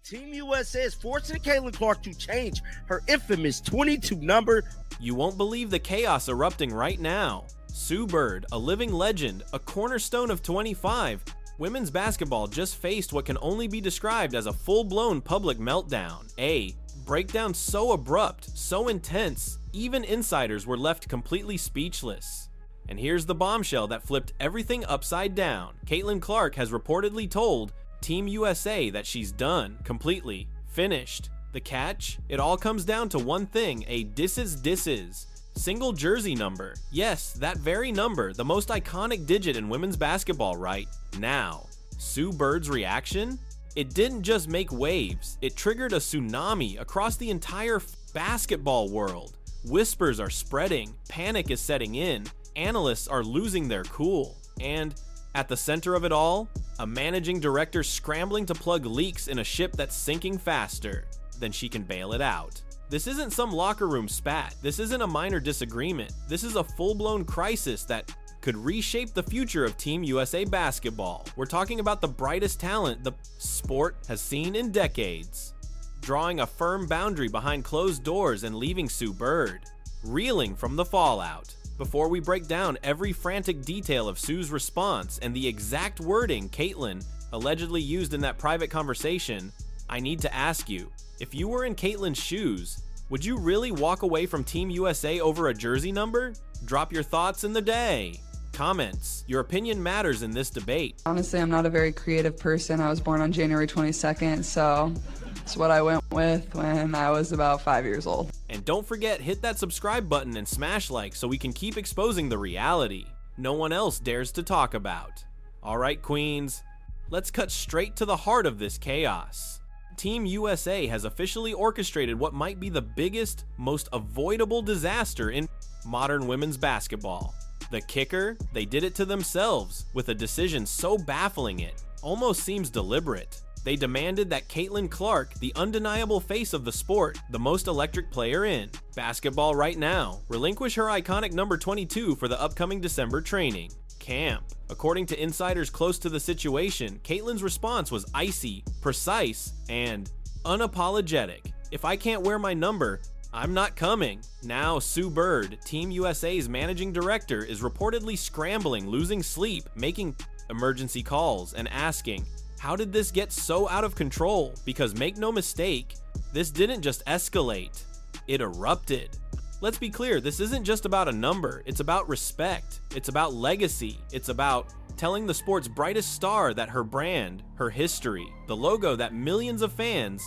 Team USA is forcing Caitlin Clark to change her infamous 22 number. You won't believe the chaos erupting right now. Sue Bird, a living legend, a cornerstone of 25, women's basketball just faced what can only be described as a full-blown public meltdown. A breakdown so abrupt, so intense, even insiders were left completely speechless. And here's the bombshell that flipped everything upside down. Caitlin Clark has reportedly told Team USA that she's done, completely, finished. The catch? It all comes down to one thing, a disses. Single jersey number. Yes, that very number, the most iconic digit in women's basketball right now. Sue Bird's reaction? It didn't just make waves, it triggered a tsunami across the entire basketball world. Whispers are spreading, panic is setting in, analysts are losing their cool, and at the center of it all, a managing director scrambling to plug leaks in a ship that's sinking faster than she can bail it out. This isn't some locker room spat, this isn't a minor disagreement, this is a full-blown crisis that could reshape the future of Team USA basketball. We're talking about the brightest talent the sport has seen in decades, drawing a firm boundary behind closed doors and leaving Sue Bird reeling from the fallout. Before we break down every frantic detail of Sue's response and the exact wording Caitlin allegedly used in that private conversation, I need to ask you, if you were in Caitlin's shoes, would you really walk away from Team USA over a jersey number? Drop your thoughts in the day. Comments. Your opinion matters in this debate. Honestly, I'm not a very creative person. I was born on January 22nd, so it's what I went with when I was about 5 years old. And don't forget, hit that subscribe button and smash like so we can keep exposing the reality no one else dares to talk about. Alright, queens, let's cut straight to the heart of this chaos. Team USA has officially orchestrated what might be the biggest, most avoidable disaster in modern women's basketball. The kicker? They did it to themselves, with a decision so baffling it almost seems deliberate. They demanded that Caitlin Clark, the undeniable face of the sport, the most electric player in basketball right now, relinquish her iconic number 22 for the upcoming December training camp. According to insiders close to the situation, Caitlin's response was icy, precise, and unapologetic. If I can't wear my number, I'm not coming. Now Sue Bird, Team USA's managing director, is reportedly scrambling, losing sleep, making emergency calls, and asking, how did this get so out of control? Because make no mistake, this didn't just escalate, it erupted. Let's be clear, this isn't just about a number, it's about respect, it's about legacy, it's about telling the sport's brightest star that her brand, her history, the logo that millions of fans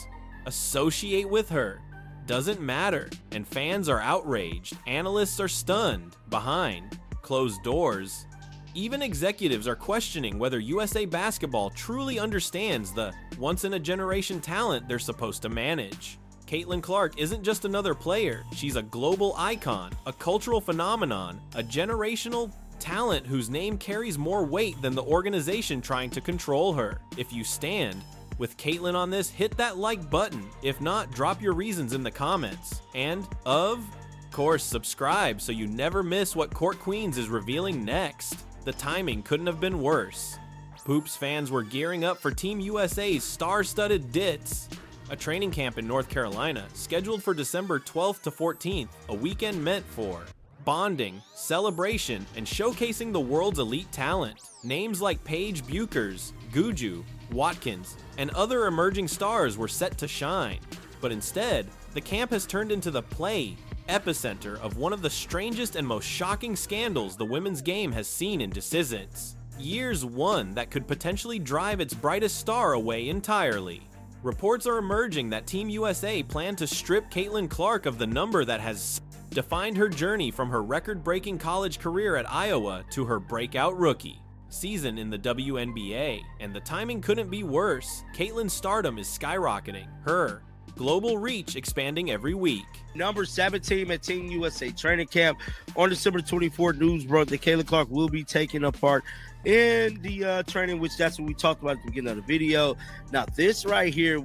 associate with her doesn't matter. And fans are outraged, analysts are stunned, behind closed doors. Even executives are questioning whether USA Basketball truly understands the once-in-a-generation talent they're supposed to manage. Caitlin Clark isn't just another player, she's a global icon, a cultural phenomenon, a generational talent whose name carries more weight than the organization trying to control her. If you stand with Caitlin on this, hit that like button. If not, drop your reasons in the comments. And, of course, subscribe so you never miss what Court Queens is revealing next. The timing couldn't have been worse. Hoops fans were gearing up for Team USA's star-studded DITS, a training camp in North Carolina, scheduled for December 12th to 14th, a weekend meant for bonding, celebration, and showcasing the world's elite talent. Names like Paige Buchers, Guju, Watkins, and other emerging stars were set to shine. But instead, the camp has turned into the play epicenter of one of the strangest and most shocking scandals the women's game has seen in decades. Years one that could potentially drive its brightest star away entirely. Reports are emerging that Team USA planned to strip Caitlin Clark of the number that has defined her journey from her record-breaking college career at Iowa to her breakout rookie season in the Wnba, and the timing couldn't be worse. Caitlin's stardom is skyrocketing, her global reach expanding every week. Number 17 at Team USA training camp on December 24th. News broke that Caitlin Clark will be taking a part in the training, which that's what we talked about at the beginning of the video. Now, this right here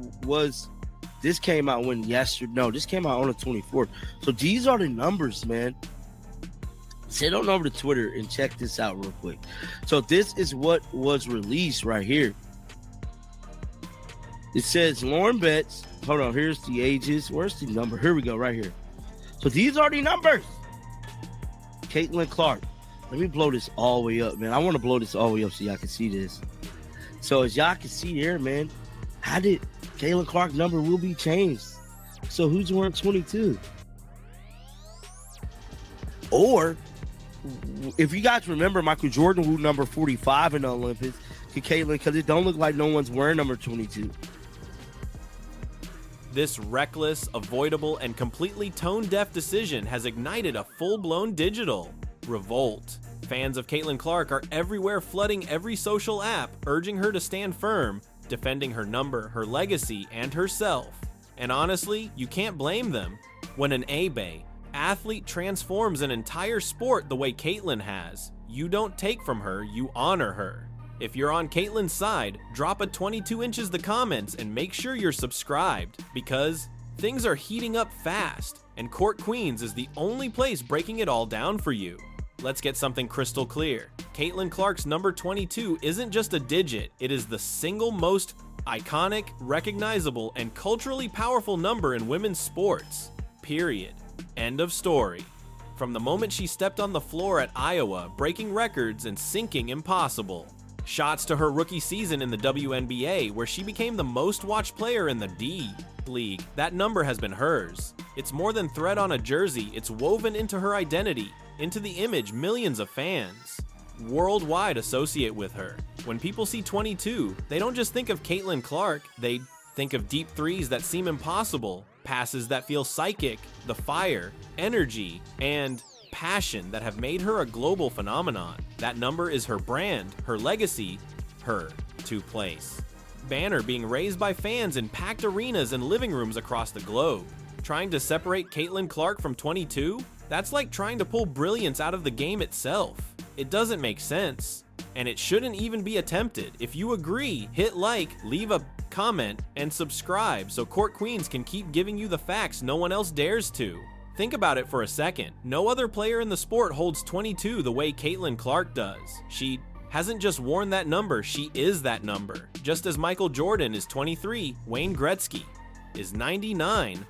this came out this came out on the 24th. So these are the numbers, man. Head on over to Twitter and check this out real quick. So this is what was released right here. It says Lauren Betts. Hold on, here's the ages. Where's the number? Here we go, right here. So these are the numbers. Caitlin Clark. Let me blow this all the way up, man. I want to blow this all the way up so y'all can see this. So as y'all can see there, man, how did Caitlin Clark number will be changed? So who's wearing 22? Or if you guys remember, Michael Jordan wore number 45 in the Olympics. To Caitlin, because it don't look like no one's wearing number 22. This reckless, avoidable, and completely tone-deaf decision has ignited a full-blown digital revolt. Fans of Caitlin Clark are everywhere, flooding every social app, urging her to stand firm, defending her number, her legacy, and herself. And honestly, you can't blame them. When an Wnba athlete transforms an entire sport the way Caitlin has, you don't take from her, you honor her. If you're on Caitlin's side, drop a 22 inches the comments and make sure you're subscribed, because things are heating up fast, and Court Queens is the only place breaking it all down for you. Let's get something crystal clear. Caitlin Clark's number 22 isn't just a digit, it is the single most iconic, recognizable, and culturally powerful number in women's sports. Period. End of story. From the moment she stepped on the floor at Iowa, breaking records and sinking impossible. Shots to her rookie season in the Wnba, where she became the most watched player in the D League. That number has been hers. It's more than thread on a jersey, it's woven into her identity, into the image millions of fans worldwide associate with her. When people see 22, they don't just think of Caitlin Clark, they think of deep threes that seem impossible, passes that feel psychic, the fire, energy, and passion that have made her a global phenomenon. That number is her brand, her legacy, her to place. Banner being raised by fans in packed arenas and living rooms across the globe. Trying to separate Caitlin Clark from 22? That's like trying to pull brilliance out of the game itself. It doesn't make sense, and it shouldn't even be attempted. If you agree, hit like, leave a comment, and subscribe so Court Queens can keep giving you the facts no one else dares to. Think about it for a second. No other player in the sport holds 22 the way Caitlin Clark does. She hasn't just worn that number, she is that number. Just as Michael Jordan is 23, Wayne Gretzky is 99.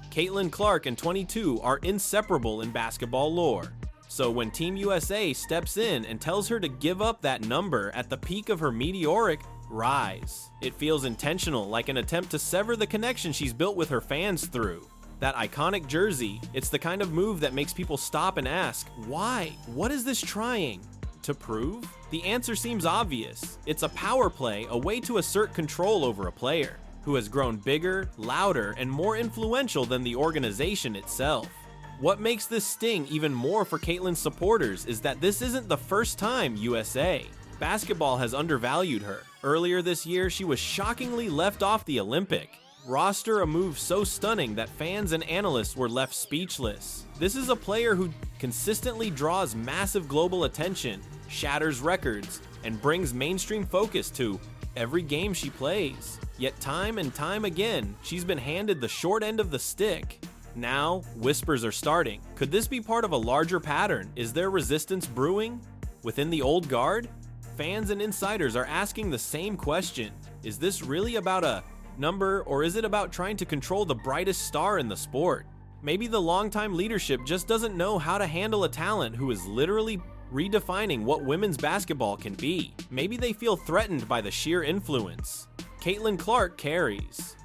Caitlin Clark and 22 are inseparable in basketball lore. So when Team USA steps in and tells her to give up that number at the peak of her meteoric rise, it feels intentional, like an attempt to sever the connection she's built with her fans through. That iconic jersey, it's the kind of move that makes people stop and ask, why? What is this trying to prove? The answer seems obvious. It's a power play, a way to assert control over a player who has grown bigger, louder, and more influential than the organization itself. What makes this sting even more for Caitlin's supporters is that this isn't the first time USA basketball has undervalued her. Earlier this year, she was shockingly left off the Olympic roster, a move so stunning that fans and analysts were left speechless. This is a player who consistently draws massive global attention, shatters records, and brings mainstream focus to every game she plays. Yet time and time again, she's been handed the short end of the stick. Now, whispers are starting. Could this be part of a larger pattern? Is there resistance brewing within the old guard? Fans and insiders are asking the same question. Is this really about a number, or is it about trying to control the brightest star in the sport? Maybe the longtime leadership just doesn't know how to handle a talent who is literally redefining what women's basketball can be. Maybe they feel threatened by the sheer influence. Caitlin Clark carries.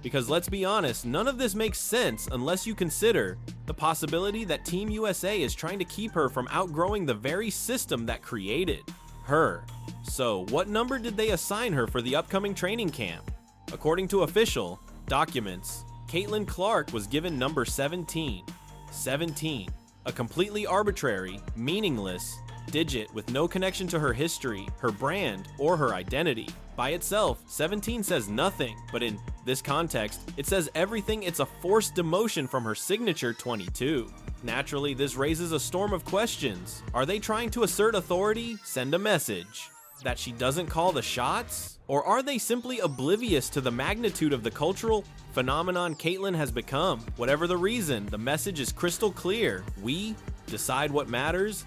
Because let's be honest, none of this makes sense unless you consider the possibility that Team USA is trying to keep her from outgrowing the very system that created her. So, what number did they assign her for the upcoming training camp? According to official documents, Caitlin Clark was given number 17. 17, a completely arbitrary, meaningless digit with no connection to her history, her brand, or her identity. By itself, 17 says nothing, but in this context, it says everything. It's a forced demotion from her signature 22. Naturally, this raises a storm of questions. Are they trying to assert authority? Send a message that she doesn't call the shots? Or are they simply oblivious to the magnitude of the cultural phenomenon Caitlin has become? Whatever the reason, the message is crystal clear. We decide what matters,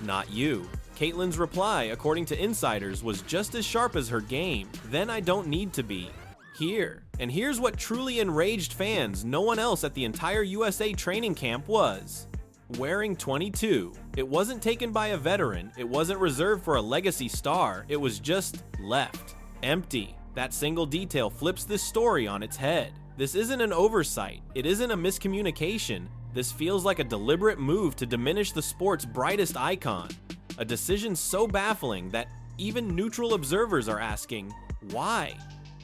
not you. Caitlin's reply, according to insiders, was just as sharp as her game. Then I don't need to be here. And here's what truly enraged fans no one else at the entire USA training camp was. Wearing 22. It wasn't taken by a veteran, it wasn't reserved for a legacy star, it was just left. Empty. That single detail flips this story on its head. This isn't an oversight, it isn't a miscommunication, this feels like a deliberate move to diminish the sport's brightest icon. A decision so baffling that even neutral observers are asking, why?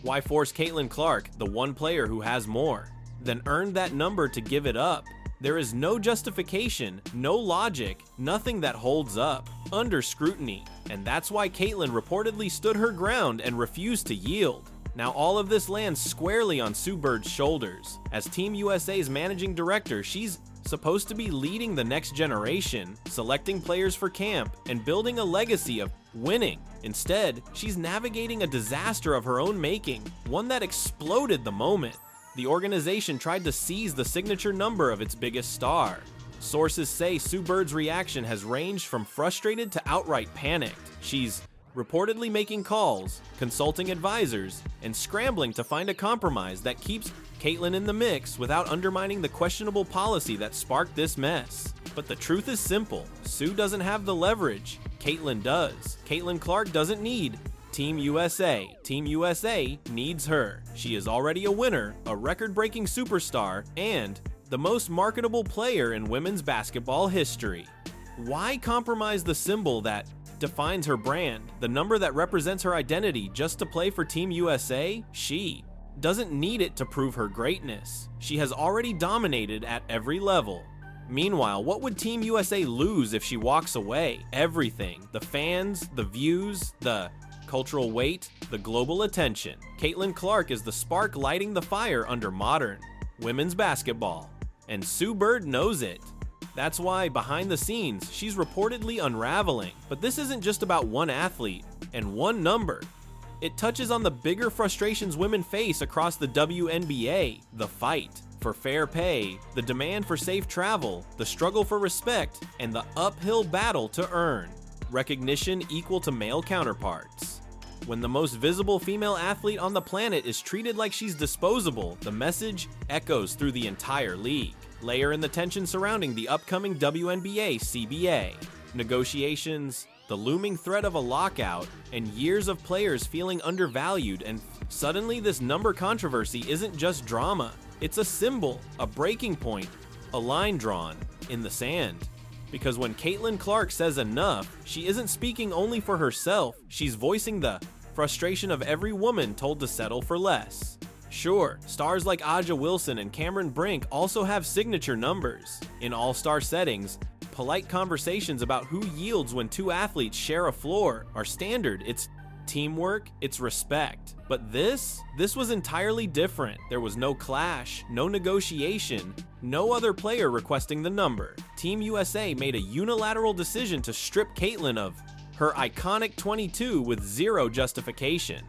Why force Caitlin Clark, the one player who has more, then earned that number to give it up? There is no justification, no logic, nothing that holds up, under scrutiny, and that's why Caitlin reportedly stood her ground and refused to yield. Now all of this lands squarely on Sue Bird's shoulders. As Team USA's managing director, she's supposed to be leading the next generation, selecting players for camp, and building a legacy of winning. Instead, she's navigating a disaster of her own making, one that exploded the moment. The organization tried to seize the signature number of its biggest star. Sources say Sue Bird's reaction has ranged from frustrated to outright panicked. She's reportedly making calls, consulting advisors, and scrambling to find a compromise that keeps Caitlin in the mix without undermining the questionable policy that sparked this mess. But the truth is simple. Sue doesn't have the leverage. Caitlin does. Caitlin Clark doesn't need Team USA. Team USA needs her. She is already a winner, a record-breaking superstar, and the most marketable player in women's basketball history. Why compromise the symbol that defines her brand, the number that represents her identity, just to play for Team USA? She doesn't need it to prove her greatness. She has already dominated at every level. Meanwhile, what would Team USA lose if she walks away? Everything. The fans, the views, the cultural weight, the global attention. Caitlin Clark is the spark lighting the fire under modern women's basketball. And Sue Bird knows it. That's why, behind the scenes, she's reportedly unraveling. But this isn't just about one athlete and one number. It touches on the bigger frustrations women face across the WNBA, the fight for fair pay, the demand for safe travel, the struggle for respect, and the uphill battle to earn recognition equal to male counterparts. When the most visible female athlete on the planet is treated like she's disposable, the message echoes through the entire league. Layer in the tension surrounding the upcoming WNBA CBA, negotiations, the looming threat of a lockout, and years of players feeling undervalued, and suddenly this number controversy isn't just drama, it's a symbol, a breaking point, a line drawn in the sand. Because when Caitlin Clark says enough, she isn't speaking only for herself, she's voicing the frustration of every woman told to settle for less. Sure, stars like Aja Wilson and Cameron Brink also have signature numbers. In all-star settings, polite conversations about who yields when two athletes share a floor are standard. It's teamwork, it's respect. But this was entirely different. There was no clash, no negotiation, no other player requesting the number. Team USA made a unilateral decision to strip Caitlin of her iconic 22 with zero justification.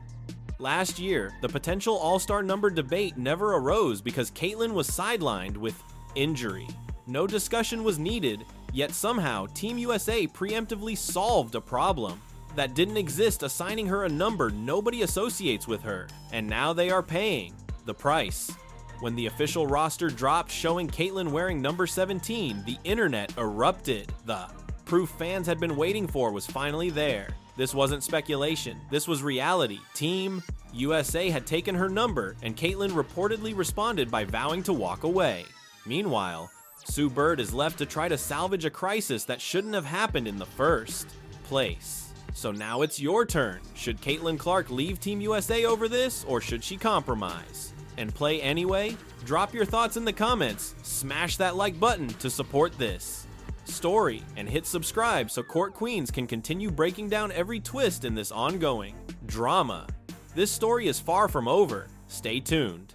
Last year, the potential all-star number debate never arose because Caitlin was sidelined with injury. No discussion was needed, yet somehow Team USA preemptively solved a problem that didn't exist, assigning her a number nobody associates with her. And now they are paying the price. When the official roster dropped showing Caitlin wearing number 17, the internet erupted. The proof fans had been waiting for was finally there. This wasn't speculation, this was reality. Team USA had taken her number, and Caitlin reportedly responded by vowing to walk away. Meanwhile, Sue Bird is left to try to salvage a crisis that shouldn't have happened in the first place. So now it's your turn. Should Caitlin Clark leave Team USA over this, or should she compromise and play anyway? Drop your thoughts in the comments, smash that like button to support this story, and hit subscribe so Court Queens can continue breaking down every twist in this ongoing drama. This story is far from over. Stay tuned.